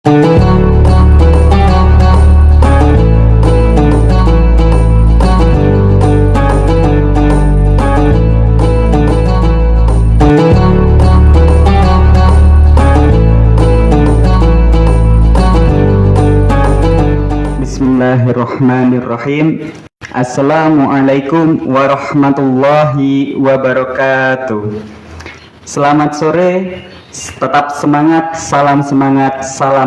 Bismillahirrahmanirrahim. Assalamualaikum warahmatullahi wabarakatuh. Selamat sore, tetap semangat, salam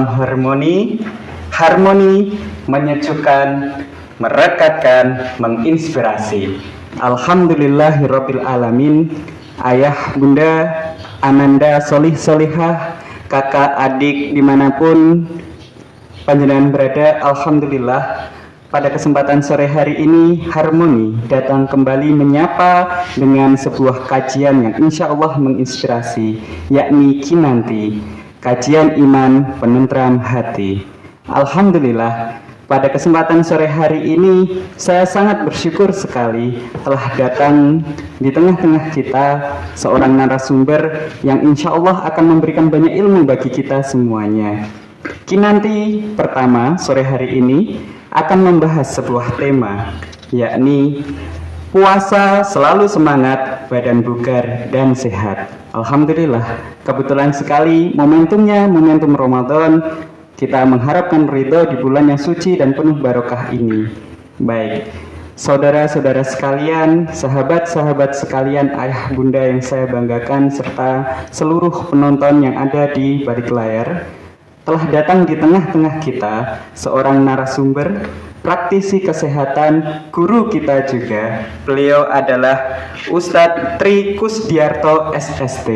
harmoni. Harmoni menyejukkan, merekatkan, menginspirasi. Alhamdulillahirabbil alamin. Ayah, bunda, ananda, solih, solihah, kakak, adik, dimanapun panjenengan berada, alhamdulillah pada kesempatan sore hari ini Harmoni datang kembali menyapa dengan sebuah kajian yang insya Allah menginspirasi, yakni Kinanti, kajian iman penenteram hati. Alhamdulillah pada kesempatan sore hari ini saya sangat bersyukur sekali telah datang di tengah-tengah kita seorang narasumber yang insya Allah akan memberikan banyak ilmu bagi kita semuanya. Kinanti pertama sore hari ini akan membahas sebuah tema, yakni puasa selalu semangat, badan bugar dan sehat. Alhamdulillah, kebetulan sekali momentumnya momentum Ramadan. Kita mengharapkan ridho di bulan yang suci dan penuh barokah ini. Baik, saudara-saudara sekalian, sahabat-sahabat sekalian, ayah bunda yang saya banggakan, serta seluruh penonton yang ada di balik layar, telah datang di tengah-tengah kita seorang narasumber, praktisi kesehatan, guru kita juga. Beliau adalah Ustadz Tri Kusdiarto SST.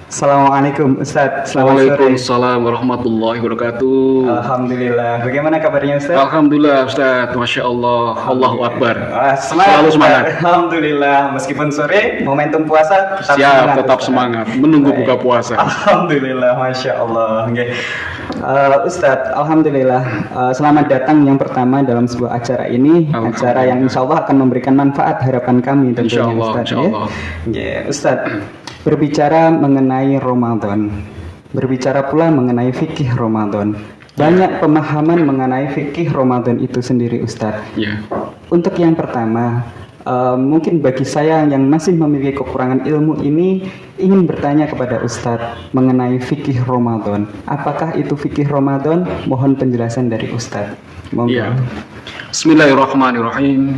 Assalamualaikum Ustadz. Waalaikumsalam warahmatullahi wabarakatuh. Alhamdulillah. Bagaimana kabarnya Ustadz? Alhamdulillah Ustadz, Masya Allah, Allahu Akbar. Selalu semangat. Alhamdulillah, meskipun sore momentum puasa tetap siap semangat, tetap semangat menunggu buka puasa. Alhamdulillah, Masya Allah. Okay. Ustadz, Alhamdulillah, selamat datang yang pertama dalam sebuah acara ini, acara yang insya Allah akan memberikan manfaat harapan kami tentunya Ustadz. Ustadz, berbicara mengenai Ramadan, berbicara pula mengenai fikih Ramadan. Banyak pemahaman mengenai fikih Ramadan itu sendiri Ustadz. Untuk yang pertama, mungkin bagi saya yang masih memiliki kekurangan ilmu ini, ingin bertanya kepada Ustadz mengenai fikih Ramadan. Apakah itu fikih Ramadan? Mohon penjelasan dari Ustadz. Bismillahirrahmanirrahim.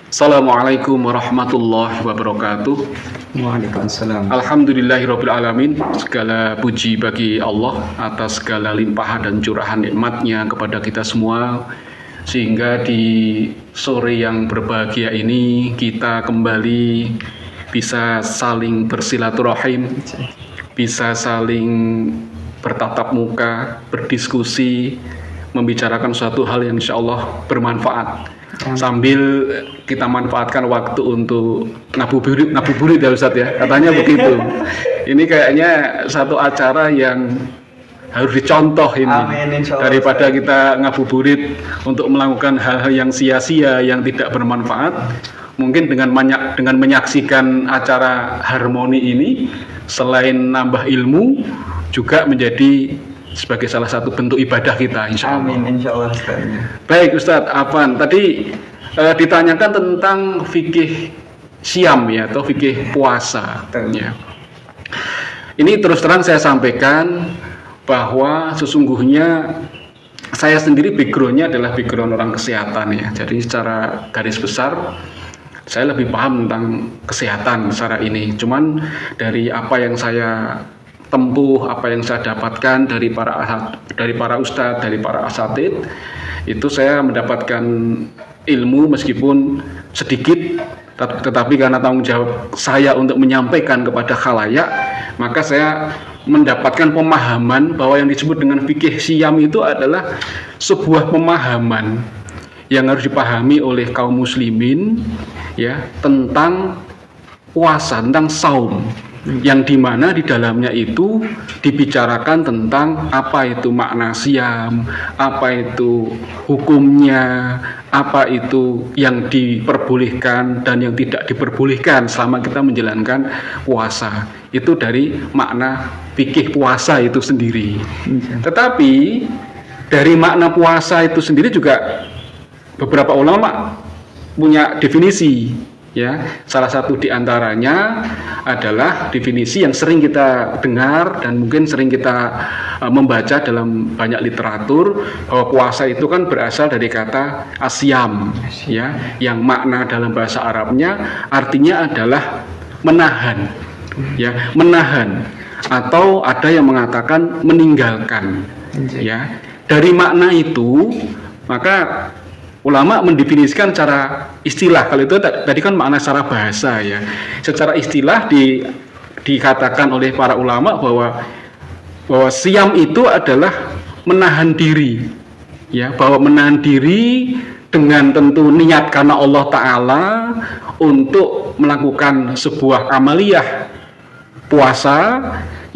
Assalamualaikum warahmatullahi wabarakatuh. Waalaikumsalam. Alhamdulillahirabbil alamin. Segala puji bagi Allah atas segala limpahan dan curahan nikmatnya kepada kita semua, sehingga di sore yang berbahagia ini kita kembali bisa saling bersilaturahim, bisa saling bertatap muka, berdiskusi, membicarakan suatu hal yang insya Allah bermanfaat. Sambil kita manfaatkan waktu untuk ngabuburit ya Ustadz ya, katanya begitu. Ini kayaknya satu acara yang harus dicontoh ini. Amin, daripada kita ngabuburit untuk melakukan hal-hal yang sia-sia, yang tidak bermanfaat. Mungkin dengan menyaksikan acara Harmoni ini, selain nambah ilmu, juga menjadi sebagai salah satu bentuk ibadah kita, insya Allah. Amin, insya Allah. Baik Ustadz Afan, tadi ditanyakan tentang fikih siam ya, atau fikih puasa ya. Ini terus terang saya sampaikan bahwa sesungguhnya saya sendiri backgroundnya adalah background orang kesehatan ya. Jadi secara garis besar saya lebih paham tentang kesehatan secara ini. Cuman dari apa yang saya tempuh, apa yang saya dapatkan dari para ustadz, dari para asatid, itu saya mendapatkan ilmu meskipun sedikit, tetapi karena tanggung jawab saya untuk menyampaikan kepada khalayak, maka saya mendapatkan pemahaman bahwa yang disebut dengan fikih siam itu adalah sebuah pemahaman yang harus dipahami oleh kaum muslimin ya, tentang puasa, tentang saum, yang dimana di dalamnya itu dibicarakan tentang apa itu makna siam, apa itu hukumnya, apa itu yang diperbolehkan dan yang tidak diperbolehkan selama kita menjalankan puasa. Itu dari makna fikih puasa itu sendiri. Tetapi dari makna puasa itu sendiri juga beberapa ulama punya definisi, ya. Salah satu diantaranya adalah definisi yang sering kita dengar dan mungkin sering kita membaca dalam banyak literatur, bahwa puasa itu kan berasal dari kata asyam, ya, yang makna dalam bahasa Arabnya artinya adalah menahan, ya, menahan, atau ada yang mengatakan meninggalkan, ya. Dari makna itu maka ulama mendefinisikan secara istilah. Kalau itu tadi kan makna secara bahasa, ya. Secara istilah dikatakan oleh para ulama bahwa siam itu adalah menahan diri, ya, bahwa menahan diri dengan tentu niat karena Allah Ta'ala untuk melakukan sebuah amaliyah puasa,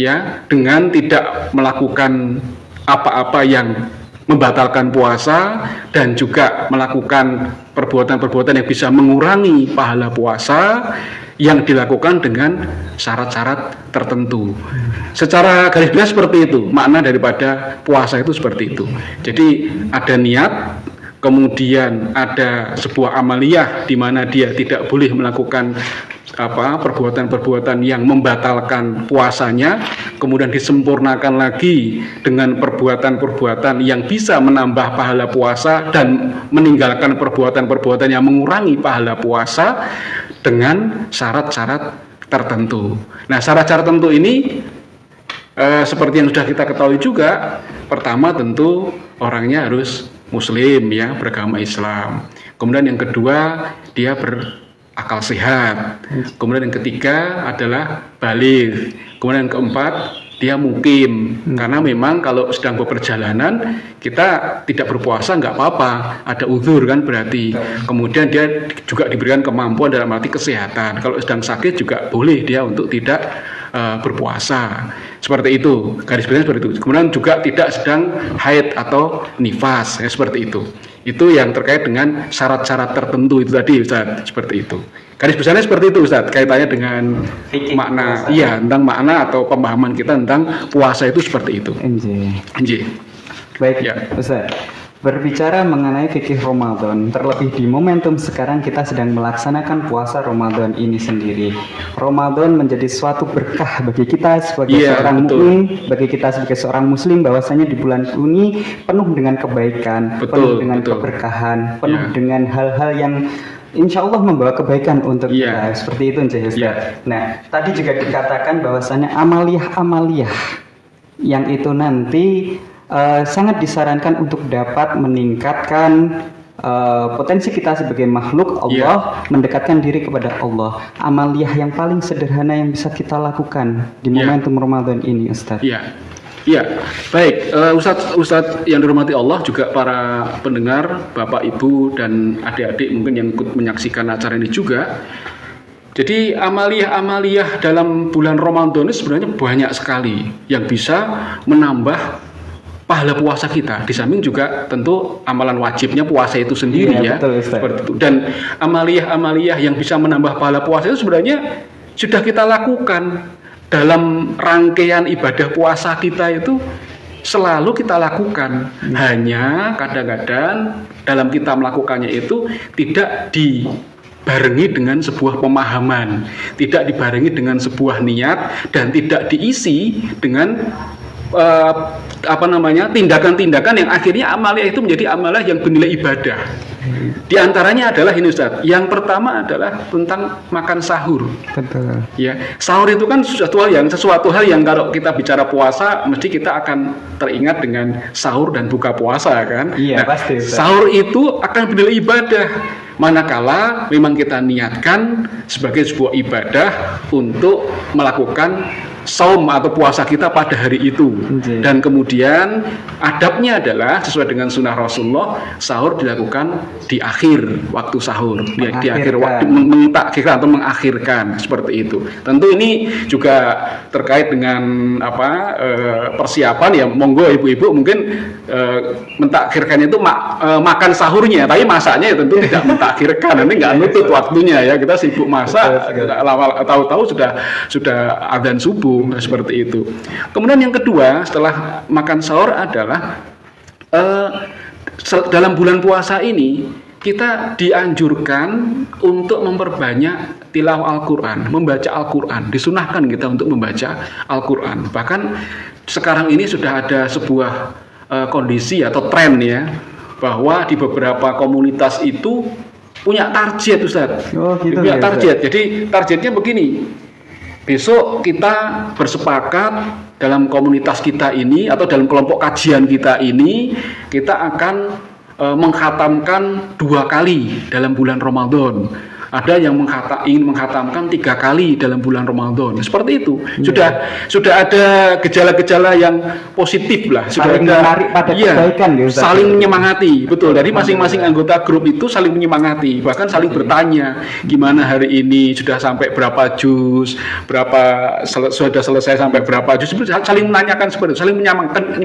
ya, dengan tidak melakukan apa-apa yang membatalkan puasa dan juga melakukan perbuatan-perbuatan yang bisa mengurangi pahala puasa yang dilakukan dengan syarat-syarat tertentu. Secara garis besar seperti itu makna daripada puasa itu, seperti itu. Jadi ada niat, kemudian ada sebuah amaliyah di mana dia tidak boleh melakukan perbuatan-perbuatan yang membatalkan puasanya, kemudian disempurnakan lagi dengan perbuatan-perbuatan yang bisa menambah pahala puasa dan meninggalkan perbuatan-perbuatan yang mengurangi pahala puasa dengan syarat-syarat tertentu. Nah, syarat-syarat tertentu ini seperti yang sudah kita ketahui juga, pertama tentu orangnya harus muslim, ya, beragama Islam. Kemudian yang kedua, dia berakal sehat. Kemudian yang ketiga adalah baligh. Kemudian yang keempat, dia mukim. Karena memang kalau sedang berperjalanan kita tidak berpuasa nggak apa-apa, ada uzur kan berarti. Kemudian dia juga diberikan kemampuan dalam arti kesehatan. Kalau sedang sakit juga boleh dia untuk tidak berpuasa. Seperti itu, garis besarnya seperti itu. Kemudian juga tidak sedang haid atau nifas, ya, seperti itu. Itu yang terkait dengan syarat-syarat tertentu itu tadi, Ustaz, seperti itu. Garis besarnya seperti itu, Ustaz, kaitannya dengan makna, iya, tentang makna atau pemahaman kita tentang puasa itu seperti itu. Anjir. Baik, ya, Ustaz. Berbicara mengenai fikih Ramadan, terlebih di momentum sekarang kita sedang melaksanakan puasa Ramadan ini sendiri. Ramadan menjadi suatu berkah bagi kita sebagai seorang mukmin, bagi kita sebagai seorang muslim, bahwasanya di bulan ini penuh dengan kebaikan, penuh dengan keberkahan, penuh dengan hal-hal yang insya Allah membawa kebaikan untuk kita. Seperti itu, Ustaz. Nah, tadi juga dikatakan bahwasanya amaliyah-amaliyah yang itu nanti sangat disarankan untuk dapat meningkatkan potensi kita sebagai makhluk Allah, mendekatkan diri kepada Allah. Amaliyah yang paling sederhana yang bisa kita lakukan di momentum Ramadan ini, Ustaz. Iya, baik, Ustadz yang dihormati Allah, juga para pendengar, Bapak, Ibu, dan adik-adik mungkin yang ikut menyaksikan acara ini juga. Jadi amaliyah-amaliyah dalam bulan Ramadan ini sebenarnya banyak sekali yang bisa menambah pahala puasa kita. Di samping juga tentu amalan wajibnya puasa itu sendiri, betul, seperti itu. Dan amaliyah-amaliyah yang bisa menambah pahala puasa itu sebenarnya sudah kita lakukan dalam rangkaian ibadah puasa kita, itu selalu kita lakukan. Hanya kadang-kadang dalam kita melakukannya itu tidak dibarengi dengan sebuah pemahaman, tidak dibarengi dengan sebuah niat, dan tidak diisi dengan tindakan-tindakan yang akhirnya amaliyah itu menjadi amaliyah yang bernilai ibadah. Di antaranya adalah ini, Ustaz. Yang pertama adalah tentang makan sahur. Betul. Ya, sahur itu kan sesuatu hal yang kalau kita bicara puasa mesti kita akan teringat dengan sahur dan buka puasa, kan? Iya, pasti, Ustaz. Sahur itu akan bernilai ibadah manakala memang kita niatkan sebagai sebuah ibadah untuk melakukan saum atau puasa kita pada hari itu. Dan kemudian adabnya adalah sesuai dengan sunnah Rasulullah, sahur dilakukan di akhir waktu sahur, di akhir waktu, mentakhirkan atau mengakhirkan, seperti itu. Tentu ini juga terkait dengan persiapan, ya, monggo ibu-ibu mungkin mentakhirkannya itu makan sahurnya, tapi masaknya ya tentu tidak mentakhirkan, nanti nggak nutut waktunya, ya, kita sibuk masak, tahu-tahu sudah adzan subuh. itu, seperti itu. Kemudian yang kedua setelah makan sahur adalah dalam bulan puasa ini kita dianjurkan untuk memperbanyak tilawah Al-Quran, membaca Al-Quran. Disunahkan kita untuk membaca Al-Quran. Bahkan sekarang ini sudah ada sebuah kondisi atau tren ya, bahwa di beberapa komunitas itu punya target, Ustaz. Oh, gitu punya ya, target. Jadi targetnya begini. Besok kita bersepakat dalam komunitas kita ini atau dalam kelompok kajian kita ini, kita akan mengkhatamkan 2 kali dalam bulan Ramadan. Ada yang ingin mengkhatamkan 3 kali dalam bulan Ramadan. Seperti itu. Sudah ada gejala-gejala yang positif lah. Sudah saling ada menarik pada kebaikan, ya, Ustaz. saling menyemangati. Betul. Dari masing-masing anggota grup itu saling menyemangati. Bahkan saling bertanya, gimana hari ini sudah sampai berapa juz, sudah selesai sampai berapa juz. Saling menanyakan seperti itu,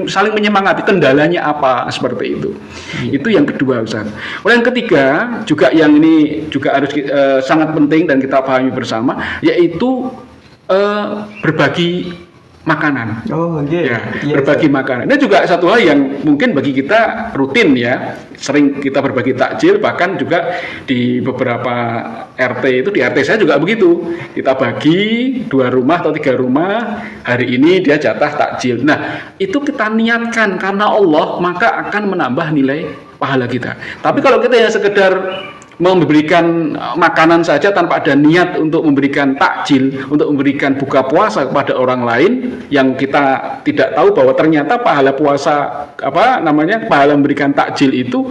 saling menyemangati. Kendalanya apa, seperti itu. Itu yang kedua, Ustaz. Yang ketiga juga yang ini juga harus sangat penting dan kita pahami bersama, yaitu berbagi makanan. Oh, iya. Berbagi makanan. Ini juga satu hal yang mungkin bagi kita rutin ya. Sering kita berbagi takjil, bahkan juga di beberapa RT itu, di RT saya juga begitu. Kita bagi 2 rumah atau 3 rumah, hari ini dia jatah takjil. Nah, itu kita niatkan karena Allah, maka akan menambah nilai pahala kita. Tapi kalau kita yang sekedar memberikan makanan saja tanpa ada niat untuk memberikan takjil, untuk memberikan buka puasa kepada orang lain yang kita tidak tahu bahwa ternyata pahala puasa pahala memberikan takjil itu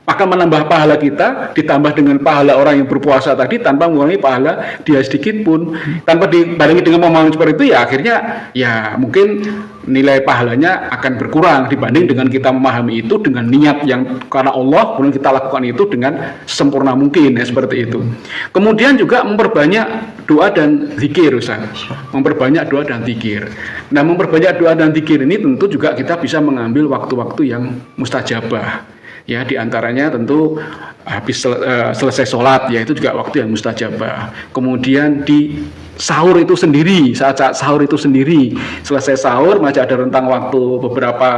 akan menambah pahala kita, ditambah dengan pahala orang yang berpuasa tadi tanpa mengurangi pahala dia sedikit pun, tanpa dibarengi dengan pemahaman seperti itu, ya akhirnya ya mungkin nilai pahalanya akan berkurang dibanding dengan kita memahami itu dengan niat yang karena Allah, kemudian kita lakukan itu dengan sempurna mungkin ya, seperti itu. Kemudian juga memperbanyak doa dan zikir, Ustaz. Memperbanyak doa dan zikir. Nah, memperbanyak doa dan zikir ini tentu juga kita bisa mengambil waktu-waktu yang mustajabah. Ya, diantaranya tentu habis selesai sholat, ya itu juga waktu yang mustajabah. Kemudian di sahur itu sendiri, saat sahur itu sendiri, selesai sahur masih ada rentang waktu beberapa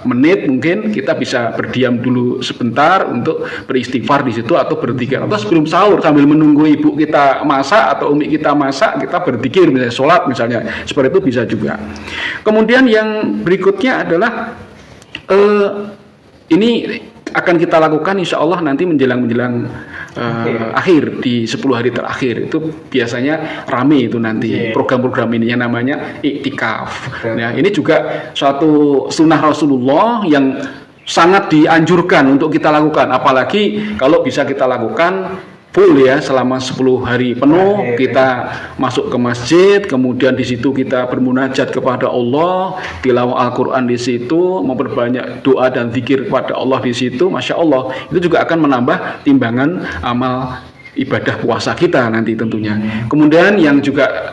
menit, mungkin kita bisa berdiam dulu sebentar untuk beristighfar di situ atau berzikir. Atau sebelum sahur sambil menunggu ibu kita masak atau umi kita masak, kita berzikir, misalnya sholat misalnya, seperti itu bisa juga. Kemudian yang berikutnya adalah ini akan kita lakukan insya Allah nanti menjelang akhir di 10 hari terakhir itu biasanya rame itu nanti program-program ini yang namanya iktikaf. Nah, ini juga suatu sunnah Rasulullah yang sangat dianjurkan untuk kita lakukan, apalagi kalau bisa kita lakukan full ya selama 10 hari penuh. Kita masuk ke masjid, kemudian di situ kita bermunajat kepada Allah, tilawah Al-Quran di situ, memperbanyak doa dan zikir kepada Allah di situ. Masya Allah, itu juga akan menambah timbangan amal ibadah puasa kita nanti tentunya. Kemudian yang juga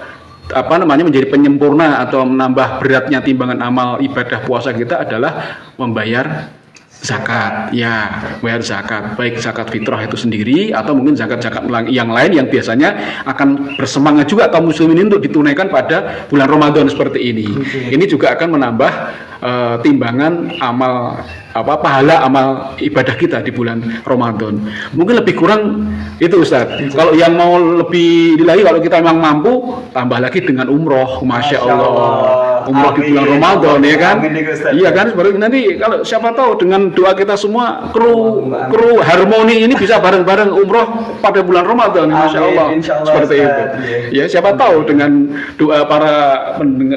menjadi penyempurna atau menambah beratnya timbangan amal ibadah puasa kita adalah membayar zakat, ya, bayar zakat, baik zakat fitrah itu sendiri atau mungkin zakat-zakat yang lain yang biasanya akan bersemangat juga kaum muslimin untuk ditunaikan pada bulan Ramadan seperti ini. Ini juga akan menambah timbangan amal pahala amal ibadah kita di bulan Ramadan. Mungkin lebih kurang itu, Ustaz. Kalau yang mau lebih lagi, kalau kita memang mampu, tambah lagi dengan umroh, Masya Allah. Umroh di bulan Ramadan, ya kan? Iya kan, seperti nanti kalau siapa tahu dengan doa kita semua kru harmoni ini bisa bareng-bareng umroh pada bulan Ramadan, Masya Allah. Seperti itu. Ya, siapa tahu dengan doa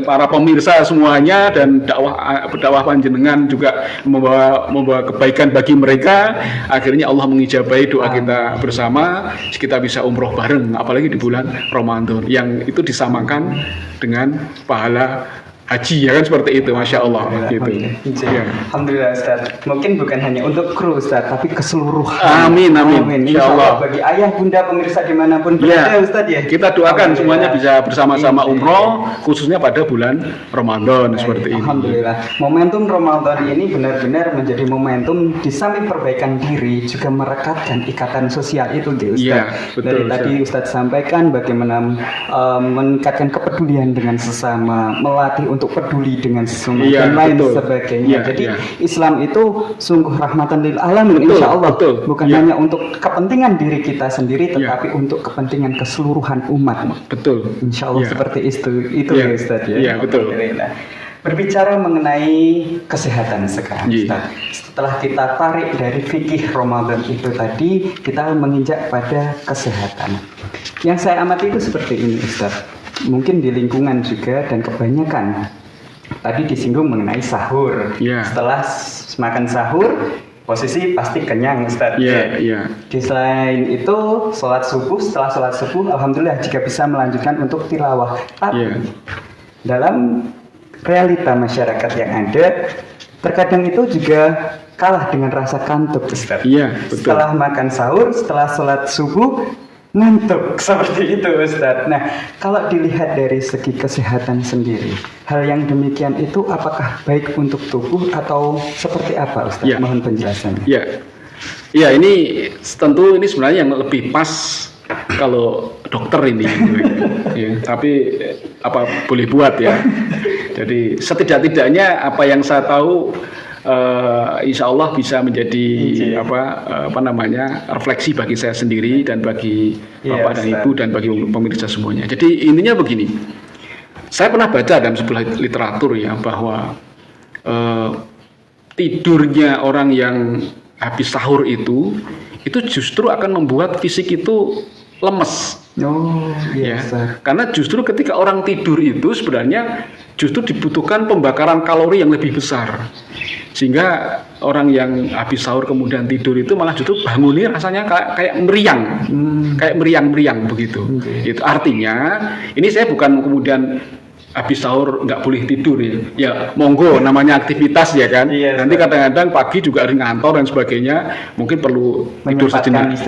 para pemirsa semuanya dan dakwah panjenengan juga membawa kebaikan bagi mereka, akhirnya Allah mengijabahi doa kita bersama, kita bisa umroh bareng, apalagi di bulan Ramadan yang itu disamakan dengan pahala haji, ya kan seperti itu, masya Allah, gitu. Ya. Alhamdulillah Ustaz. Mungkin bukan hanya untuk kru Ustaz, tapi keseluruhan. Amin, amin. Insya Allah. Bagi ayah bunda pemirsa dimanapun berada Ustaz ya. Kita doakan semuanya bisa bersama-sama umroh, khususnya pada bulan Ramadan seperti ini. Alhamdulillah. Momentum Ramadan ini benar-benar menjadi momentum di samping perbaikan diri juga merekatkan ikatan sosial itu, Ustaz. Iya, betul. Dari tadi Ustaz sampaikan bagaimana meningkatkan kepedulian dengan sesama, melatih untuk peduli dengan sesama dan lain sebagainya. Jadi Islam itu sungguh rahmatan lil alamin, insya Allah. Bukan hanya untuk kepentingan diri kita sendiri, tetapi untuk kepentingan keseluruhan umat. Betul. Insya Allah seperti itu ya Ustaz ya. Iya, betul. Berbicara mengenai kesehatan sekarang, Ustaz. Setelah kita tarik dari fikih Ramadan itu tadi, kita menginjak pada kesehatan. Yang saya amati itu seperti ini, Ustaz. Mungkin di lingkungan juga dan kebanyakan tadi disinggung mengenai sahur. Setelah makan sahur, posisi pasti kenyang, Ustaz. Di selain itu, sholat subuh, setelah sholat subuh, alhamdulillah jika bisa melanjutkan untuk tilawah. Tapi dalam realita masyarakat yang ada, terkadang itu juga kalah dengan rasa kantuk, Ustaz. Setelah makan sahur, setelah sholat subuh, ngantuk seperti itu, Ustaz. Nah, kalau dilihat dari segi kesehatan sendiri, hal yang demikian itu apakah baik untuk tubuh atau seperti apa, Ustaz? Mohon penjelasannya. Ya, ini tentu ini sebenarnya yang lebih pas kalau dokter ini, tapi apa boleh buat ya. Jadi setidak-tidaknya apa yang saya tahu, insya Allah bisa menjadi refleksi bagi saya sendiri dan bagi bapak dan ibu dan bagi pemirsa semuanya. Jadi intinya begini, saya pernah baca dalam sebuah literatur ya bahwa tidurnya orang yang habis sahur itu justru akan membuat fisik itu lemes. Karena justru ketika orang tidur itu sebenarnya justru dibutuhkan pembakaran kalori yang lebih besar, sehingga orang yang habis sahur kemudian tidur itu malah justru bangunnya rasanya kayak meriang, kayak meriang begitu. Itu artinya ini saya bukan kemudian habis sahur nggak boleh tidur ya monggo, namanya aktivitas ya kan. Nanti kadang-kadang pagi juga harus ngantor dan sebagainya, mungkin perlu tidur sejenak,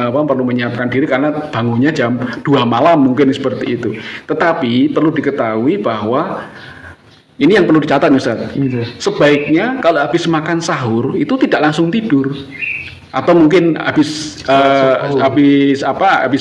perlu menyiapkan diri karena bangunnya jam 2 malam mungkin seperti itu. Tetapi perlu diketahui bahwa ini yang perlu dicatat, Ustaz. Sebaiknya kalau habis makan sahur itu tidak langsung tidur. Atau mungkin habis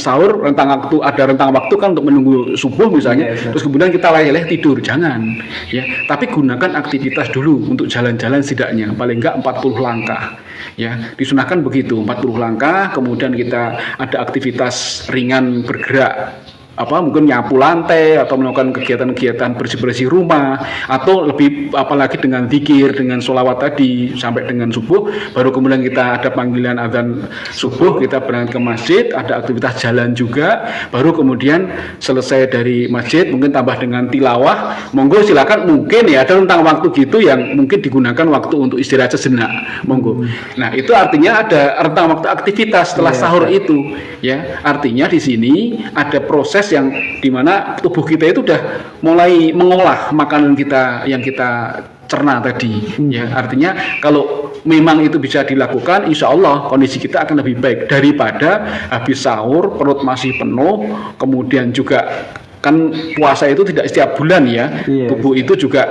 sahur ada rentang waktu kan untuk menunggu subuh misalnya, terus kemudian kita leleh tidur, jangan ya. Tapi gunakan aktivitas dulu untuk jalan-jalan setidaknya paling enggak 40 langkah ya. Disunahkan begitu, 40 langkah, kemudian kita ada aktivitas ringan bergerak, mungkin nyapu lantai atau melakukan kegiatan-kegiatan bersih-bersih rumah, atau lebih apalagi dengan zikir, dengan sholawat tadi sampai dengan subuh, baru kemudian kita ada panggilan azan subuh, kita berangkat ke masjid, ada aktivitas jalan juga, baru kemudian selesai dari masjid mungkin tambah dengan tilawah, monggo silakan, mungkin ya ada rentang waktu gitu yang mungkin digunakan waktu untuk istirahat sejenak, monggo. Nah itu artinya ada rentang waktu aktivitas setelah sahur itu ya, artinya di sini ada proses yang dimana tubuh kita itu udah mulai mengolah makanan kita yang kita cerna tadi ya. Artinya kalau memang itu bisa dilakukan, insya Allah kondisi kita akan lebih baik daripada habis sahur perut masih penuh, kemudian juga kan puasa itu tidak setiap bulan ya. Tubuh itu juga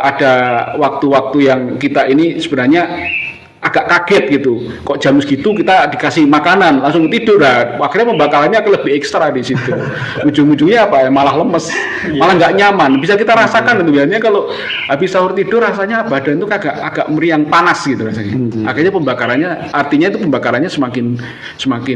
ada waktu-waktu yang kita ini sebenarnya agak kaget gitu, kok jam segitu kita dikasih makanan langsung tidur, akhirnya pembakarannya lebih ekstra di situ. Ujung-ujungnya apa? Malah lemes, malah nggak nyaman. Bisa kita rasakan itu biasanya kalau habis sahur tidur rasanya badan itu agak meriang, panas gitu rasanya. Akhirnya pembakarannya, artinya itu pembakarannya semakin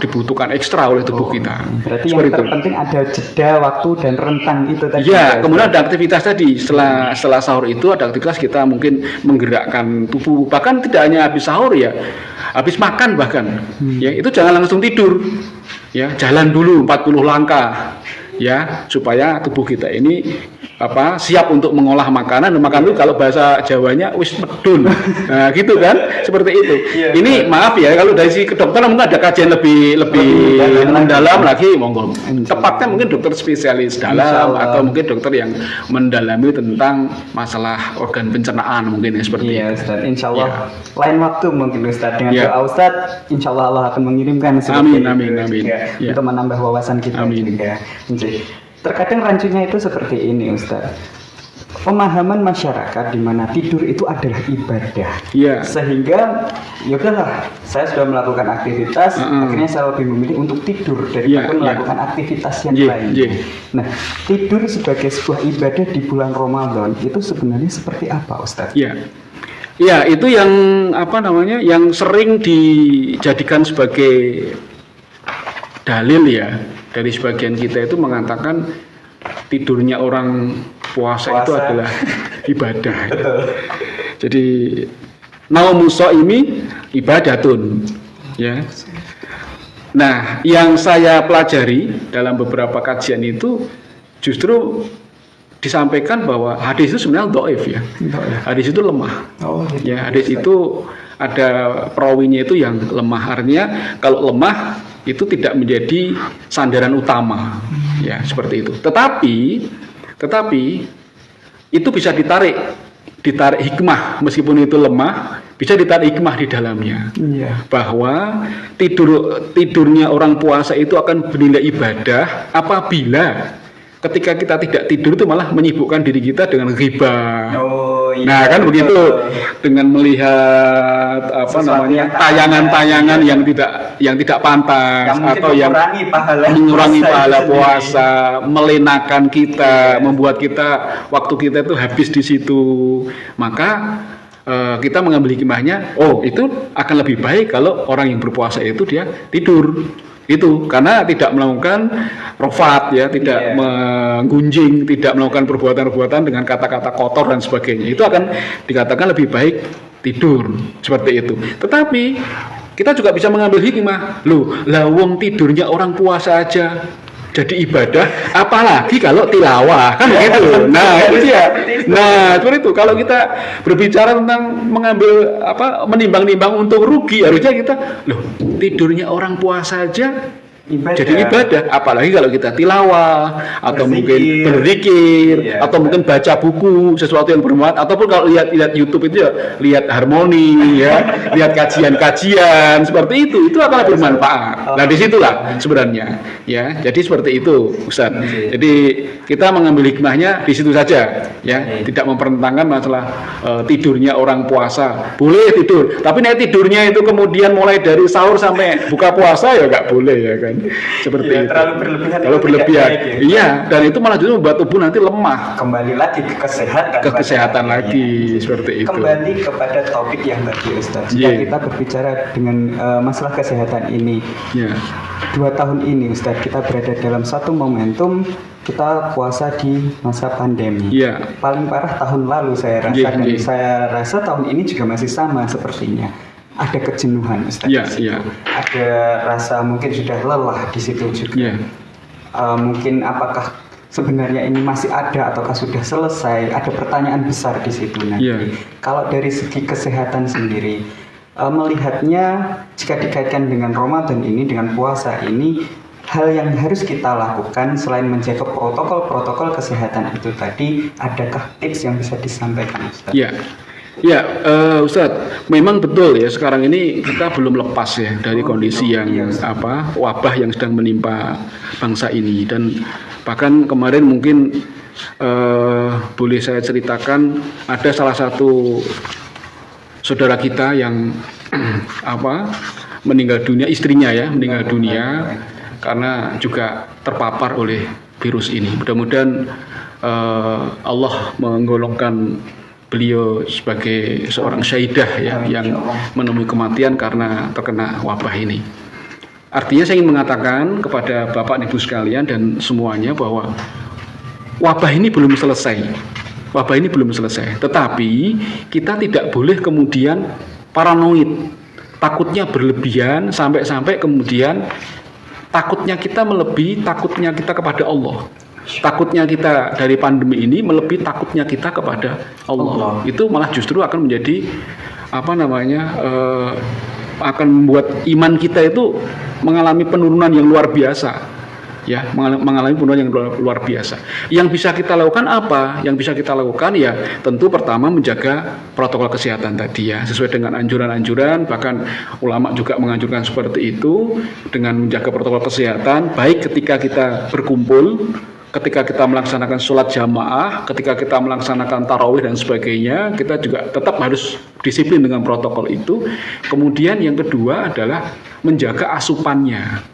dibutuhkan ekstra oleh tubuh kita. Berarti yang terpenting ada jeda waktu dan rentang itu tadi. Ya, kemudian ada aktivitas tadi setelah sahur itu ada aktivitas kita mungkin menggerakkan tubuh, bahkan tidak hanya habis sahur ya, habis makan bahkan ya, itu jangan langsung tidur ya, jalan dulu 40 langkah ya, supaya tubuh kita ini siap untuk mengolah makanan. Makanan itu kalau bahasa Jawanya wis medun. Nah, gitu kan? Seperti itu. Ini maaf ya kalau dari si kedokteran mungkin ada kajian lebih mendalam lagi, monggo. Tepatnya mungkin dokter spesialis dalam atau mungkin dokter yang mendalami tentang masalah organ pencernaan mungkin ya seperti itu. Ustaz. Insya Allah lain waktu mungkin Ustaz dengan doa Ustaz, insya Allah Allah akan mengirimkan amin. Untuk menambah wawasan kita juga. Terkadang rancunya itu seperti ini Ustaz. Pemahaman masyarakat di mana tidur itu adalah ibadah. Sehingga ya udahlah, saya sudah melakukan aktivitas, akhirnya saya lebih memilih untuk tidur daripada melakukan aktivitas yang lain. Nah, tidur sebagai sebuah ibadah di bulan Ramadan itu sebenarnya seperti apa Ustaz? Ya, itu yang yang sering dijadikan sebagai dalil ya dari sebagian kita itu mengatakan tidurnya orang puasa itu adalah ibadah. Jadi naumu shaimi ibadatun ya. Nah, yang saya pelajari dalam beberapa kajian itu justru disampaikan bahwa hadis itu sebenarnya dhaif ya. Hadis itu lemah. Ya, hadis itu ada perawinya itu yang lemah. Artinya kalau lemah itu tidak menjadi sandaran utama, ya seperti itu. Tetapi itu bisa ditarik hikmah meskipun itu lemah, bisa ditarik hikmah di dalamnya. Bahwa tidurnya orang puasa itu akan bernilai ibadah apabila ketika kita tidak tidur itu malah menyibukkan diri kita dengan ghibah. Nah kan begitu, dengan melihat tayangan-tayangan yang tidak pantas atau yang mengurangi pahala puasa, melenakan kita, membuat kita waktu kita itu habis di situ. Maka kita mengambil hikmahnya, itu akan lebih baik kalau orang yang berpuasa itu dia tidur. Itu karena tidak melakukan rofat ya, tidak menggunjing, tidak melakukan perbuatan-perbuatan dengan kata-kata kotor dan sebagainya. Itu akan dikatakan lebih baik tidur seperti itu. Tetapi kita juga bisa mengambil hikmah. Wong tidurnya orang puasa aja jadi ibadah, apalagi kalau tilawah kan begitu. Nah itu dia. Nah seperti itu. Kalau kita berbicara tentang mengambil menimbang-nimbang untuk rugi, harusnya kita tidurnya orang puasa aja jadi ibadah, apalagi kalau kita tilawah atau mungkin berzikir atau mungkin baca buku sesuatu yang bermanfaat, ataupun kalau lihat YouTube itu ya lihat harmoni ya, lihat kajian-kajian seperti itu akan bermanfaat. Nah disitulah sebenarnya ya, jadi seperti itu Ustaz. Jadi kita mengambil hikmahnya di situ saja ya, tidak mempertentangkan masalah tidurnya orang puasa. Boleh tidur, tapi tidurnya itu kemudian mulai dari sahur sampai buka puasa ya nggak boleh ya kan. Seperti itu. Terlalu berlebihan. Iya, dan itu malah justru membuat tubuh nanti lemah. Kembali lagi ke kesehatan. Ke kesehatan lagi seperti itu. Kembali kepada topik yang tadi Ustaz. Jika kita berbicara dengan masalah kesehatan ini, 2 tahun ini Ustaz, kita berada dalam satu momentum kita puasa di masa pandemi. Paling parah tahun lalu saya rasa, dan saya rasa tahun ini juga masih sama sepertinya. Ada kejenuhan Ustaz. Ada rasa mungkin sudah lelah di situ juga. Mungkin apakah sebenarnya ini masih ada ataukah sudah selesai? Ada pertanyaan besar di situ nanti. Kalau dari segi kesehatan sendiri, melihatnya jika dikaitkan dengan Ramadan ini, dengan puasa ini, hal yang harus kita lakukan selain menjaga protokol kesehatan itu tadi, adakah tips yang bisa disampaikan Ustaz? Ustadz, memang betul ya, sekarang ini kita belum lepas ya dari kondisi yang wabah yang sedang menimpa bangsa ini. Dan bahkan kemarin mungkin boleh saya ceritakan, ada salah satu saudara kita yang meninggal dunia, istrinya ya meninggal dunia karena juga terpapar oleh virus ini. Mudah-mudahan Allah menggolongkan beliau sebagai seorang syahidah ya, yang menemui kematian karena terkena wabah ini. Artinya saya ingin mengatakan kepada Bapak Ibu sekalian dan semuanya bahwa wabah ini belum selesai. Wabah ini belum selesai. Tetapi kita tidak boleh kemudian paranoid, takutnya berlebihan sampai kemudian takutnya kita melebihi takutnya kita kepada Allah. takutnya kita dari pandemi ini melebihi takutnya kita kepada Allah. Itu malah justru akan menjadi akan membuat iman kita itu mengalami penurunan yang luar biasa. Ya, mengalami penurunan yang luar biasa. Yang bisa kita lakukan apa? Yang bisa kita lakukan ya tentu pertama menjaga protokol kesehatan tadi ya, sesuai dengan anjuran-anjuran, bahkan ulama juga menganjurkan seperti itu, dengan menjaga protokol kesehatan baik ketika kita berkumpul, ketika kita melaksanakan sholat jamaah, ketika kita melaksanakan tarawih dan sebagainya, kita juga tetap harus disiplin dengan protokol itu. Kemudian yang kedua adalah menjaga asupannya.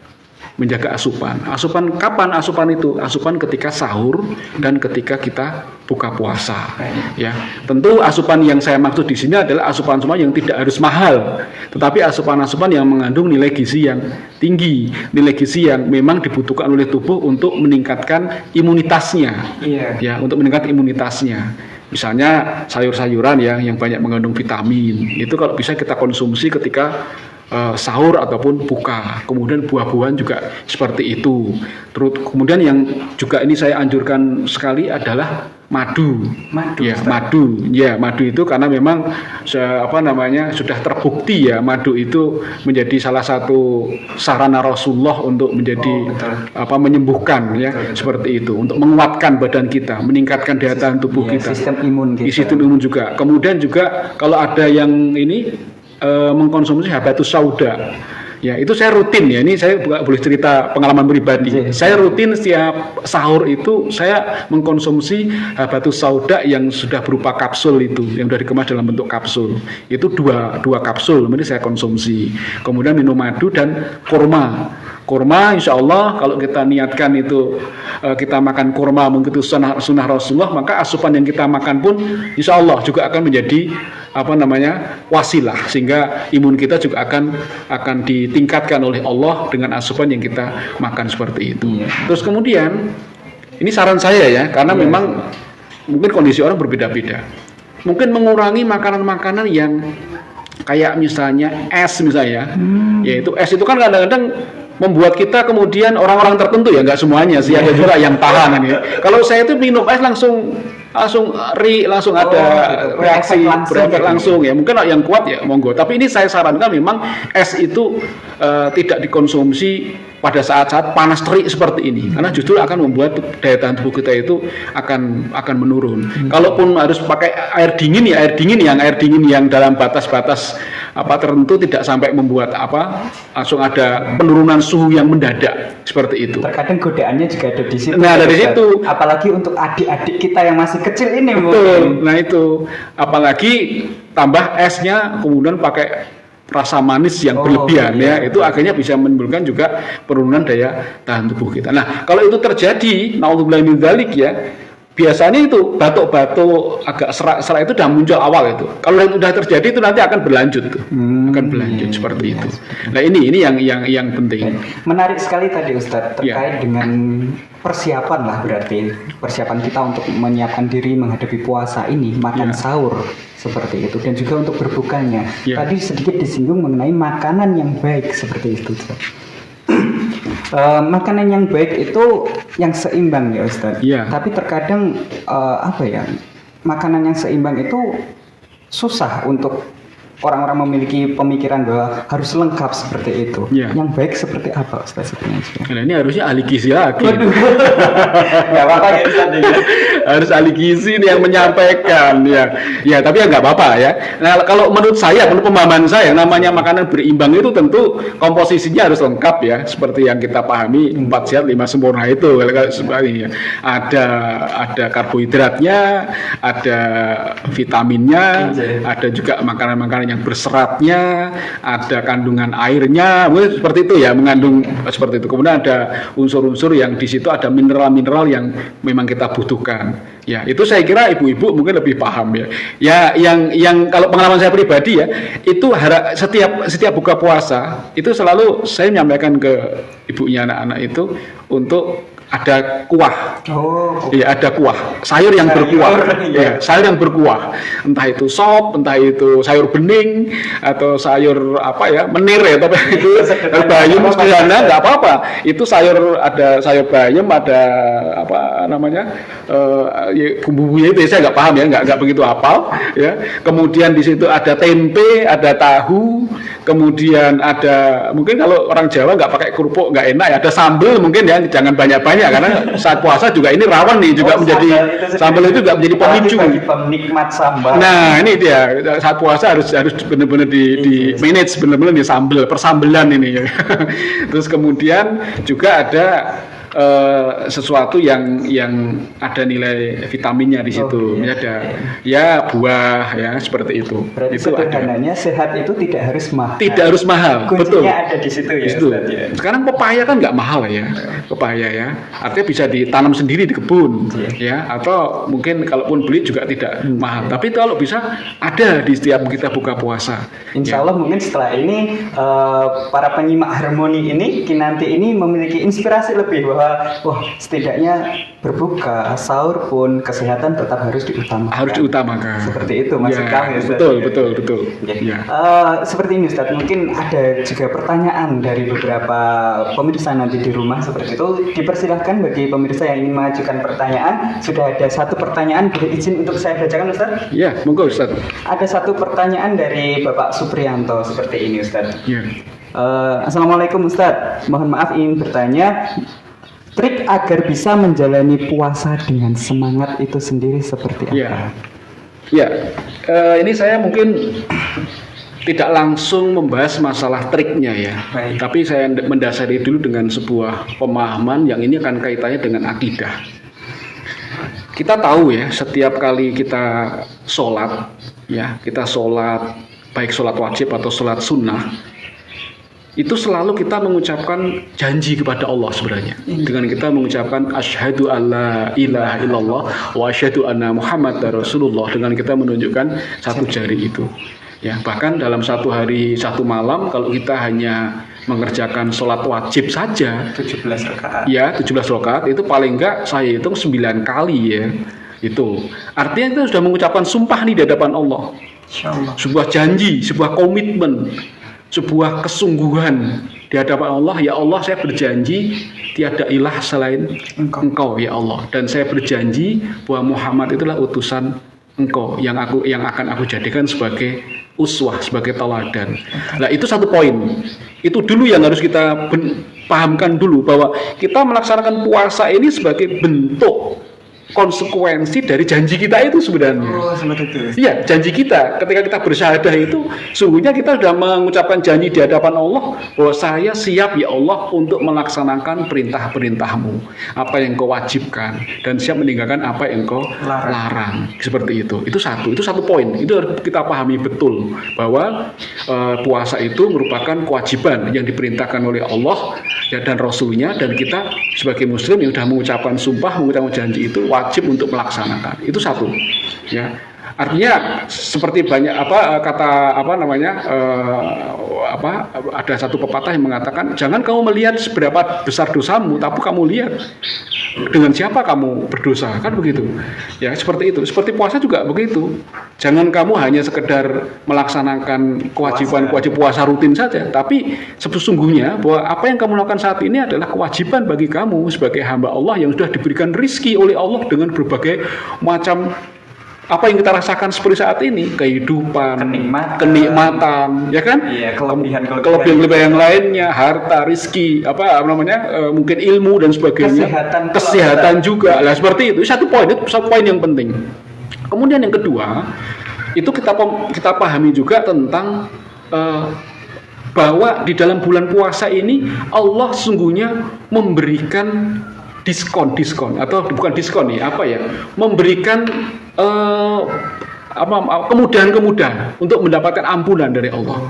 Menjaga asupan. Asupan kapan asupan itu? Asupan ketika sahur dan ketika kita buka puasa. Ya, tentu asupan yang saya maksud di sini adalah asupan-asupan yang tidak harus mahal, tetapi asupan-asupan yang mengandung nilai gizi yang tinggi, nilai gizi yang memang dibutuhkan oleh tubuh untuk meningkatkan imunitasnya. Ya, untuk meningkatkan imunitasnya. Misalnya sayur-sayuran ya yang banyak mengandung vitamin. Itu kalau bisa kita konsumsi ketika sahur ataupun buka. Kemudian buah-buahan juga seperti itu. Terus kemudian yang juga ini saya anjurkan sekali adalah madu. Madu itu karena memang sudah terbukti ya, madu itu menjadi salah satu sarana Rasulullah untuk menjadi menyembuhkan ya, seperti itu, untuk menguatkan badan kita, meningkatkan daya tahan tubuh kita, sistem imun juga. Kemudian juga kalau ada yang ini mengkonsumsi habatus sauda. Ya, itu saya rutin ya. Ini saya boleh cerita pengalaman pribadi. Saya rutin setiap sahur itu saya mengkonsumsi habatus sauda yang sudah berupa kapsul itu, yang sudah dikemas dalam bentuk kapsul. Itu dua kapsul ini saya konsumsi. Kemudian minum madu dan kurma. Kurma insya Allah kalau kita niatkan itu kita makan kurma mengikuti sunnah Rasulullah, maka asupan yang kita makan pun insya Allah juga akan menjadi wasilah, sehingga imun kita juga akan ditingkatkan oleh Allah dengan asupan yang kita makan seperti itu. Terus kemudian ini saran saya ya, karena memang mungkin kondisi orang berbeda-beda. Mungkin mengurangi makanan-makanan yang kayak misalnya es misalnya, yaitu es itu kan kadang-kadang membuat kita kemudian orang-orang tertentu ya, nggak semuanya sih, ada juga yang tahan ini. Kalau saya itu minum es langsung ada reaksi berefek langsung ya. Mungkin yang kuat ya monggo. Tapi ini saya sarankan memang es itu tidak dikonsumsi pada saat-saat panas terik seperti ini, karena justru akan membuat daya tahan tubuh kita itu akan menurun. Kalaupun harus pakai air dingin yang dalam batas-batas tertentu, tidak sampai membuat langsung ada penurunan suhu yang mendadak seperti itu. Terkadang godaannya juga ada di situ. Nah, dari situ. Apalagi untuk adik-adik kita yang masih kecil ini. Betul. Nah itu, apalagi tambah esnya kemudian pakai rasa manis yang berlebihan ya, itu akhirnya bisa menimbulkan juga penurunan daya tahan tubuh kita. Nah, kalau itu terjadi, naudzubillah min dzalik ya, biasanya itu batuk-batuk agak serak-serak itu sudah muncul awal itu. Kalau sudah terjadi itu nanti akan berlanjut tuh. Akan berlanjut seperti itu. Nah, ini yang penting. Menarik sekali tadi Ustadz terkait dengan persiapan lah, berarti persiapan kita untuk menyiapkan diri menghadapi puasa ini, makan sahur seperti itu, dan juga untuk berbukanya. Tadi sedikit disinggung mengenai makanan yang baik seperti itu. Makanan yang baik itu yang seimbang ya Ustaz. Tapi terkadang makanan yang seimbang itu susah untuk orang-orang memiliki pemikiran bahwa harus lengkap seperti itu. Yang baik seperti apa Ustaz? Nah, ini harusnya ahli gizi lagi. Nggak apa-apa ya Ustaz. Harus ahli gizi nih yang menyampaikan ya tapi nggak apa-apa ya. Nah, kalau menurut saya, menurut pemahaman saya, namanya makanan berimbang itu tentu komposisinya harus lengkap ya, seperti yang kita pahami 4 sehat 5 sempurna itu. Sebagainya ada karbohidratnya, ada vitaminnya, ada juga makanan-makanan yang berseratnya, ada kandungan airnya, seperti itu ya, mengandung seperti itu. Kemudian ada unsur-unsur yang di situ, ada mineral-mineral yang memang kita butuhkan. Ya, itu saya kira ibu-ibu mungkin lebih paham ya. Ya, yang kalau pengalaman saya pribadi ya, itu setiap buka puasa itu selalu saya menyampaikan ke ibunya anak-anak itu untuk ada kuah. Oh, Iya, ada kuah. Sayur yang berkuah. Ya, sayur yang berkuah. Entah itu sop, entah itu sayur bening atau sayur apa ya, menir ya, tapi itu bayam sederhana nggak apa-apa. Itu sayur, ada sayur bayam, ada apa namanya? Bumbu-bumbunya itu saya nggak paham ya, nggak begitu hafal ya. Kemudian di situ ada tempe, ada tahu, kemudian ada mungkin kalau orang Jawa nggak pakai kerupuk nggak enak ya, ada sambal mungkin ya, jangan banyak-banyak karena saat puasa juga ini rawan nih juga menjadi sambal itu juga menjadi pemicu. Penikmat sambal. Nah ini dia, saat puasa harus benar-benar di manage, benar-benar di sambal, persambelan ini. Terus kemudian juga ada sesuatu yang ada nilai vitaminnya di situ. Ada ya buah ya seperti itu. Berarti itu sederhananya sehat itu tidak harus mahal. Tidak harus mahal, Kuncinya betul. ada di situ ya. Ya. Sekarang pepaya kan nggak mahal ya, pepaya ya. Artinya bisa ditanam sendiri di kebun, ya. Atau mungkin kalaupun beli juga tidak mahal. Tapi kalau bisa ada di setiap kita buka puasa. Insya Allah mungkin setelah ini para penyimak harmoni ini Kinanti ini memiliki inspirasi lebih bahwa wah setidaknya berbuka sahur pun kesehatan tetap harus diutamakan. Harus diutamakan. Seperti itu maksud kami Ustaz. Betul. Ya. Seperti ini Ustaz, mungkin ada juga pertanyaan dari beberapa pemirsa nanti di rumah seperti itu. Dipersilahkan bagi pemirsa yang ingin mengajukan pertanyaan. Sudah ada satu pertanyaan, boleh izin untuk saya bacakan Ustaz? Ya, monggo Ustaz. Ada satu pertanyaan dari Bapak Supriyanto seperti ini Ustaz. Ya. Assalamualaikum Ustaz, mohon maaf ingin bertanya, trik agar bisa menjalani puasa dengan semangat itu sendiri seperti apa? Ya, ini saya mungkin tidak langsung membahas masalah triknya ya. Baik. Tapi saya mendasari dulu dengan sebuah pemahaman yang ini akan kaitannya dengan akidah. Kita tahu ya, setiap kali kita sholat, ya kita sholat, baik sholat wajib atau sholat sunnah, itu selalu kita mengucapkan janji kepada Allah sebenarnya. Dengan kita mengucapkan asyhadu alla ilaha illallah wa asyhadu anna muhammadar rasulullah, dengan kita menunjukkan satu jari itu. Ya, bahkan dalam satu hari satu malam kalau kita hanya mengerjakan sholat wajib saja 17 rakaat. Ya, 17 rakaat itu paling enggak saya hitung 9 kali ya. Itu. Artinya kita sudah mengucapkan sumpah nih di hadapan Allah. Insyaallah. Sebuah janji, sebuah komitmen, sebuah kesungguhan di hadapan Allah. Ya Allah, saya berjanji tiada ilah selain Engkau ya Allah, dan saya berjanji bahwa Muhammad itulah utusan Engkau yang akan aku jadikan sebagai uswah, sebagai teladan. Nah, itu satu poin. Itu dulu yang harus kita pahamkan dulu, bahwa kita melaksanakan puasa ini sebagai bentuk konsekuensi dari janji kita itu sebenarnya. Oh, seperti itu. Iya, janji kita ketika kita bersyahadah itu sungguhnya kita sudah mengucapkan janji di hadapan Allah bahwa saya siap ya Allah untuk melaksanakan perintah-perintahmu, apa yang kau wajibkan, dan siap meninggalkan apa yang kau larang. Seperti itu. Itu satu poin. Itu harus kita pahami betul bahwa puasa itu merupakan kewajiban yang diperintahkan oleh Allah ya, dan Rasulnya, dan kita sebagai muslim yang sudah mengucapkan sumpah, mengucapkan janji itu wajib untuk melaksanakan. Itu satu ya. Artinya seperti banyak ada satu pepatah yang mengatakan jangan kamu melihat seberapa besar dosamu, tapi kamu lihat dengan siapa kamu berdosa, kan begitu ya. Seperti itu, seperti puasa juga begitu. Jangan kamu hanya sekedar melaksanakan kewajiban puasa rutin saja, tapi sesungguhnya bahwa apa yang kamu lakukan saat ini adalah kewajiban bagi kamu sebagai hamba Allah yang sudah diberikan rizki oleh Allah dengan berbagai macam apa yang kita rasakan seperti saat ini, kehidupan, kenikmatan, ya kan? Iya, kelebihan yang lainnya, harta, rizki, mungkin ilmu dan sebagainya, kesehatan juga. Lah seperti itu. Satu poin yang penting. Kemudian yang kedua, itu kita pahami juga tentang bahwa di dalam bulan puasa ini Allah sungguhnya memberikan diskon atau bukan diskon nih, memberikan kemudahan untuk mendapatkan ampunan dari Allah.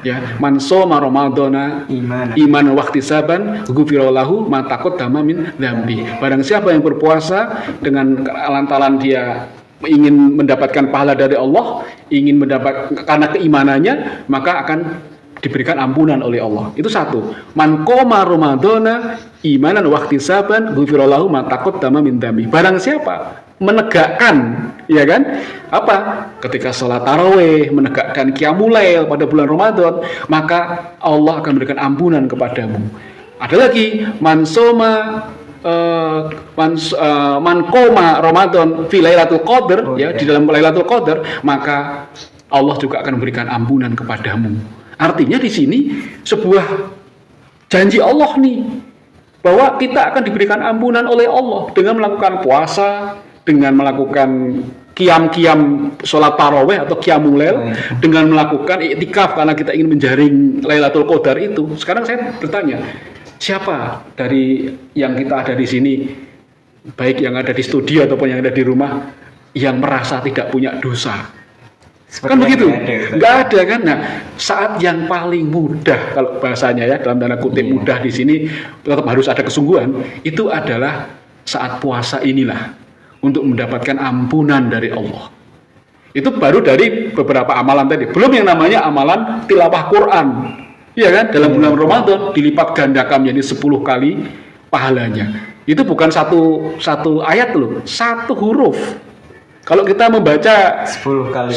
Ya, man shoma ramadhana imanan wa ihtisaban ghufira lahu ma taqaddama min dzambi. Barang siapa yang berpuasa dengan lantaran dia ingin mendapatkan pahala dari Allah, ingin mendapat karena keimanannya, maka akan diberikan ampunan oleh Allah. Itu satu. Man qoma ramadhana imanan wa ihtisaban ghufira lahu ma taqaddama min dzambi. Barang siapa menegakkan, ya kan? Apa? Ketika sholat tarawih, menegakkan qiyamul lail pada bulan Ramadan, maka Allah akan memberikan ampunan kepadamu. Ada lagi, man qoma Ramadan fi Lailatul Qadar, di dalam Lailatul Qadar, maka Allah juga akan memberikan ampunan kepadamu. Artinya di sini sebuah janji Allah nih, bahwa kita akan diberikan ampunan oleh Allah dengan melakukan puasa, dengan melakukan qiyam sholat tarawih atau qiyamul lail, dengan melakukan iktikaf karena kita ingin menjaring Lailatul Qadar itu. Sekarang saya bertanya, siapa dari yang kita ada di sini, baik yang ada di studio ataupun yang ada di rumah, yang merasa tidak punya dosa? Kan begitu? Nggak ada kan? Nah, saat yang paling mudah, kalau bahasanya ya, dalam tanda kutip mudah di sini, tetap harus ada kesungguhan, itu adalah saat puasa inilah, untuk mendapatkan ampunan dari Allah. Itu baru dari beberapa amalan tadi. Belum yang namanya amalan tilawah Quran. Iya kan? Dalam bulan Ramadan dilipat gandakan menjadi 10 kali pahalanya. Itu bukan satu ayat loh, satu huruf. Kalau kita membaca 10 kali,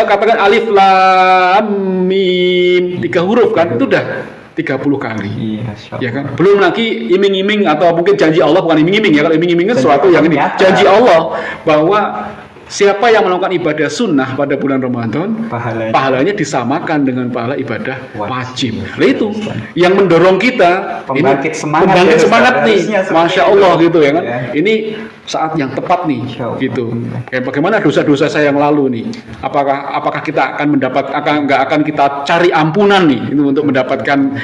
katakan alif lam mim, 3 huruf kan, itu udah 30 kali. Ya kan? Belum lagi iming-iming atau mungkin janji Allah, bukan iming-iming ya. Kalau iming-iming kan sesuatu yang ini. Janji Allah bahwa siapa yang melakukan ibadah sunnah pada bulan Ramadan, pahalanya disamakan dengan pahala ibadah wajib. Nah itu yang mendorong kita pembangkit semangat nih, Masya Allah gitu ya kan. Ini saat yang tepat nih, gitu. Kayak bagaimana dosa-dosa saya yang lalu nih? Apakah kita akan nggak akan kita cari ampunan nih, itu untuk mendapatkan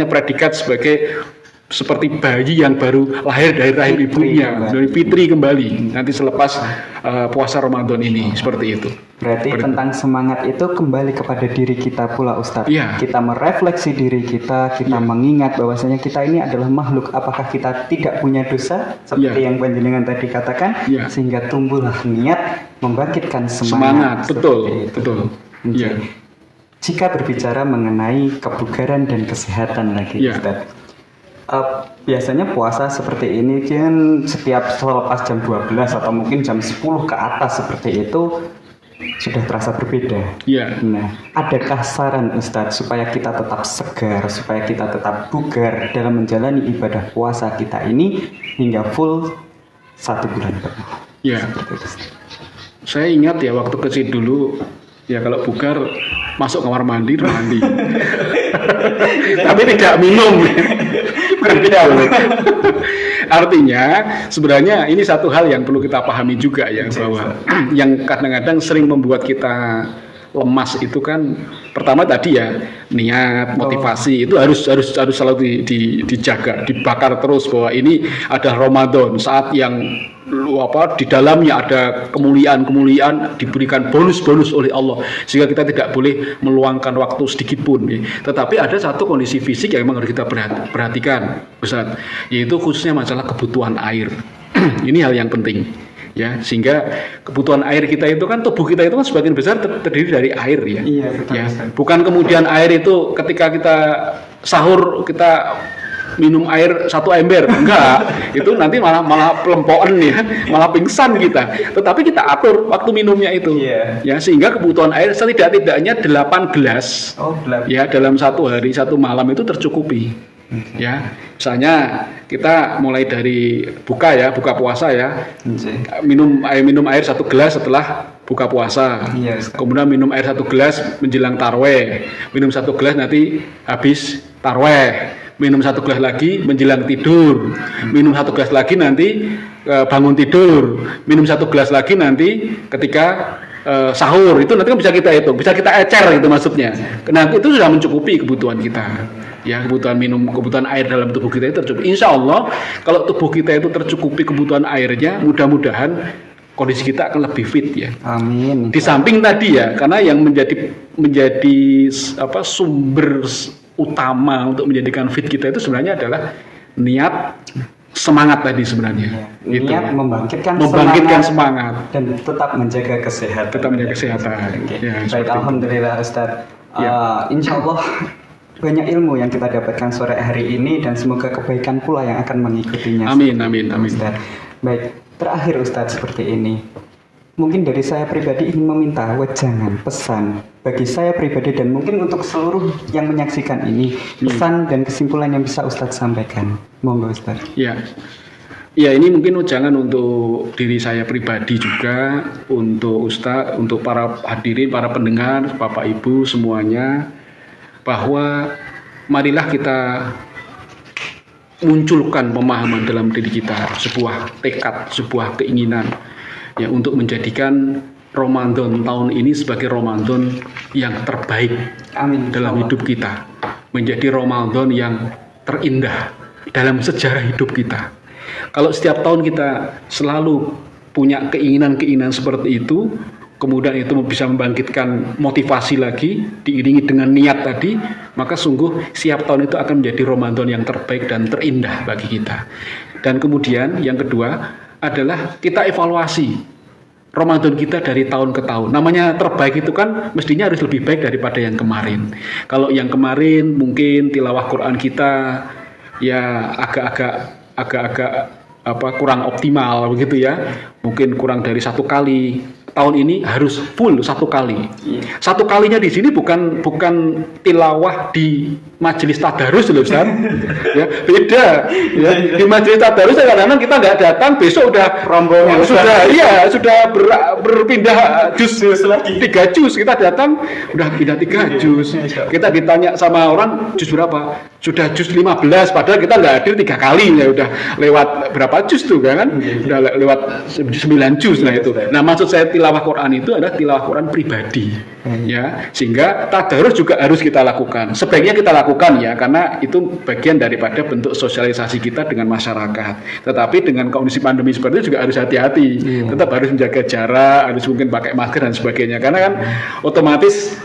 predikat sebagai seperti bayi yang baru lahir dari rahim ibunya, dari fitri kembali nanti selepas puasa Ramadan ini, seperti itu. Berarti tentang semangat itu kembali kepada diri kita pula, Ustadz. Kita merefleksi diri kita mengingat bahwasanya kita ini adalah makhluk. Apakah kita tidak punya dosa seperti yang panjenengan tadi katakan, sehingga tumbuhlah niat membangkitkan semangat. Betul. Jika berbicara mengenai kebugaran dan kesehatan lagi, Ustadz. Biasanya puasa seperti ini kan setiap selepas jam 12 atau mungkin jam 10 ke atas seperti itu sudah terasa berbeda. Nah, adakah saran Ustadz supaya kita tetap segar, supaya kita tetap bugar dalam menjalani ibadah puasa kita ini hingga full 1 bulan penuh? Saya ingat ya waktu kecil dulu, ya kalau bugar masuk kamar mandi. Tapi tidak minum. Artinya sebenarnya ini satu hal yang perlu kita pahami juga ya, bahwa yang kadang-kadang sering membuat kita lemas itu kan pertama tadi ya, niat, motivasi itu harus selalu dijaga, dibakar terus bahwa ini adalah Ramadan, saat yang di dalamnya ada kemuliaan diberikan bonus oleh Allah, sehingga kita tidak boleh meluangkan waktu sedikit pun ya. Tetapi ada satu kondisi fisik yang memang harus kita perhatikan, Ustaz, yaitu khususnya masalah kebutuhan air. Ini hal yang penting ya, sehingga kebutuhan air kita itu kan, tubuh kita itu kan sebagian besar terdiri dari air ya. Bukan kemudian air itu ketika kita sahur kita minum air 1 ember, enggak, itu nanti malah pelempokan ya, malah pingsan kita. Tetapi kita atur waktu minumnya itu, ya, sehingga kebutuhan air setidak-tidaknya 8 gelas, ya, dalam 1 hari 1 malam itu tercukupi. Ya, misalnya kita mulai dari buka puasa ya, minum air 1 gelas setelah buka puasa, kemudian minum air 1 gelas menjelang tarweh, minum 1 gelas nanti habis tarweh, minum 1 gelas lagi menjelang tidur, minum 1 gelas lagi nanti bangun tidur, minum 1 gelas lagi nanti ketika sahur. Itu nanti kan bisa kita hitung, bisa kita ecer gitu maksudnya. Nah itu sudah mencukupi kebutuhan kita. Ya, kebutuhan air dalam tubuh kita itu tercukupi. Insya Allah kalau tubuh kita itu tercukupi kebutuhan airnya, mudah-mudahan kondisi kita akan lebih fit ya. Amin. Di samping tadi ya, karena yang menjadi sumber utama untuk menjadikan fit kita itu sebenarnya adalah niat, semangat tadi sebenarnya. Niat membangkitkan semangat dan tetap menjaga kesehatan. Ya, baik, alhamdulillah Ustadz. Insya Allah banyak ilmu yang kita dapatkan sore hari ini dan semoga kebaikan pula yang akan mengikutinya. Amin, amin, amin. Ustaz. Baik, terakhir Ustadz seperti ini. Mungkin dari saya pribadi ingin meminta wejangan, pesan bagi saya pribadi dan mungkin untuk seluruh yang menyaksikan ini, pesan dan kesimpulan yang bisa Ustadz sampaikan. Monggo Ustadz. Ya. Ya, ini mungkin wejangan untuk diri saya pribadi juga, untuk Ustadz, untuk para hadirin, para pendengar, Bapak Ibu semuanya, bahwa marilah kita munculkan pemahaman dalam diri kita, sebuah tekad, sebuah keinginan ya untuk menjadikan Ramadan tahun ini sebagai Ramadan yang terbaik. Amin. Dalam hidup kita, menjadi Ramadan yang terindah dalam sejarah hidup kita. Kalau setiap tahun kita selalu punya keinginan-keinginan seperti itu, kemudian itu bisa membangkitkan motivasi lagi, diiringi dengan niat tadi, maka sungguh setiap tahun itu akan menjadi Ramadan yang terbaik dan terindah bagi kita. Dan kemudian yang kedua adalah kita evaluasi Ramadan kita dari tahun ke tahun. Namanya terbaik itu kan mestinya harus lebih baik daripada yang kemarin. Kalau yang kemarin mungkin tilawah Quran kita ya agak-agak kurang optimal begitu ya. Mungkin kurang dari 1 kali. Tahun ini harus full 1 kali. 1 kalinya di sini bukan tilawah di majelis tadarus loh Ustaz. Ya, beda. Ya, di majelis tadarus kadang-kadang kita nggak datang, besok udah rombongan sudah berpindah juz lagi. 3 juz kita datang udah pindah 3 juz. Kita ditanya sama orang juz berapa? Sudah juz 15 padahal kita nggak hadir 3 kali ya udah lewat berapa juz tuh kan? Udah lewat 9 juz lah itu. Nah, maksud saya tilawah Quran itu adalah tilawah Quran pribadi ya, sehingga tadarus juga harus kita lakukan. Sebaiknya kita lakukan ya, karena itu bagian daripada bentuk sosialisasi kita dengan masyarakat. Tetapi dengan kondisi pandemi seperti itu juga harus hati-hati. Tetap harus menjaga jarak, harus mungkin pakai masker dan sebagainya. Karena kan otomatis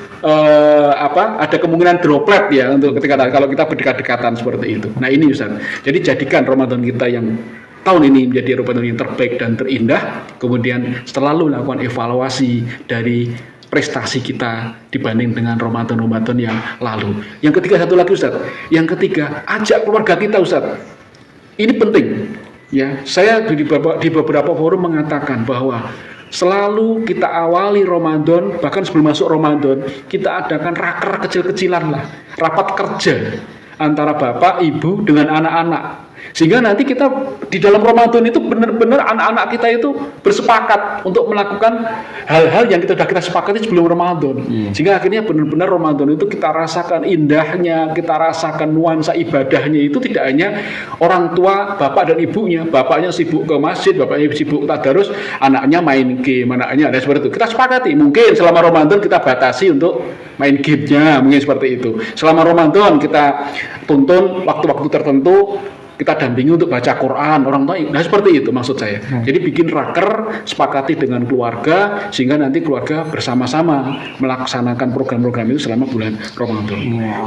ada kemungkinan droplet ya untuk ketika kalau kita berdekat-dekatan seperti itu. Nah, ini Ustaz. Jadi jadikan Ramadan kita yang tahun ini menjadi Ramadan yang terbaik dan terindah, kemudian selalu lakukan evaluasi dari prestasi kita dibanding dengan Ramadan-Ramadan yang lalu. Yang ketiga satu lagi Ustaz, yang ketiga ajak keluarga kita Ustaz. Ini penting ya. Saya di beberapa forum mengatakan bahwa selalu kita awali Ramadan, bahkan sebelum masuk Ramadan, kita adakan raker kecil-kecilan lah, rapat kerja antara bapak, ibu dengan anak-anak. Sehingga nanti kita di dalam Ramadan itu benar-benar anak-anak kita itu bersepakat untuk melakukan hal-hal yang sudah kita sepakati sebelum Ramadan. Sehingga akhirnya benar-benar Ramadan itu kita rasakan indahnya, kita rasakan nuansa ibadahnya itu tidak hanya orang tua, bapak dan ibunya. Bapaknya sibuk ke masjid, bapaknya sibuk tadarus, anaknya main game, anaknya ada seperti itu. Kita sepakati, mungkin selama Ramadan kita batasi untuk main gamenya, mungkin seperti itu. Selama Ramadan kita tuntun waktu-waktu tertentu, kita dampingi untuk baca Quran, orang tua. Nah, seperti itu maksud saya. Jadi bikin raker, sepakati dengan keluarga, sehingga nanti keluarga bersama-sama melaksanakan program-program itu selama bulan Ramadan.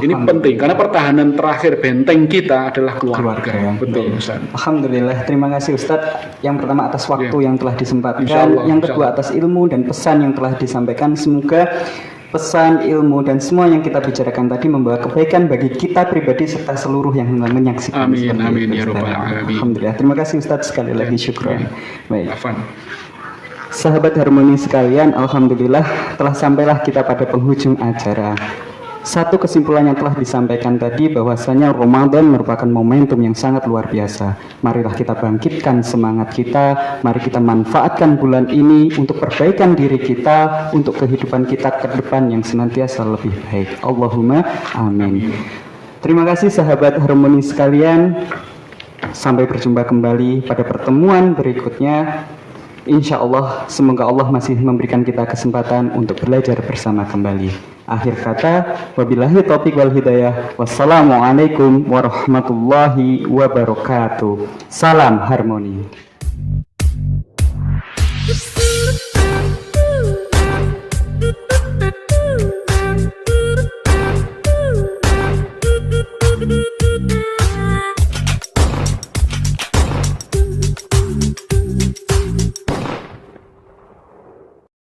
Ini penting, karena pertahanan terakhir benteng kita adalah keluarga. Betul, Ustaz. Alhamdulillah, terima kasih Ustaz. Yang pertama atas waktu yang telah disempatkan, yang kedua atas ilmu dan pesan yang telah disampaikan. Semoga pesan, ilmu, dan semua yang kita bicarakan tadi membawa kebaikan bagi kita pribadi serta seluruh yang menyaksikan. Amin, amin, ya Rabbal Alamin. Alhamdulillah, terima kasih Ustadz sekali lagi, syukran. Baik. Sahabat Harmoni sekalian, alhamdulillah telah sampailah kita pada penghujung acara. Satu kesimpulan yang telah disampaikan tadi bahwasanya Ramadan merupakan momentum yang sangat luar biasa. Marilah kita bangkitkan semangat kita, mari kita manfaatkan bulan ini untuk perbaikan diri kita, untuk kehidupan kita ke depan yang senantiasa lebih baik. Allahumma amin. Terima kasih sahabat Harmoni sekalian. Sampai berjumpa kembali pada pertemuan berikutnya. Insya Allah, semoga Allah masih memberikan kita kesempatan untuk belajar bersama kembali. Akhir kata, wabillahi taufiq wal hidayah. Wassalamualaikum warahmatullahi wabarakatuh. Salam Harmoni. Thank you.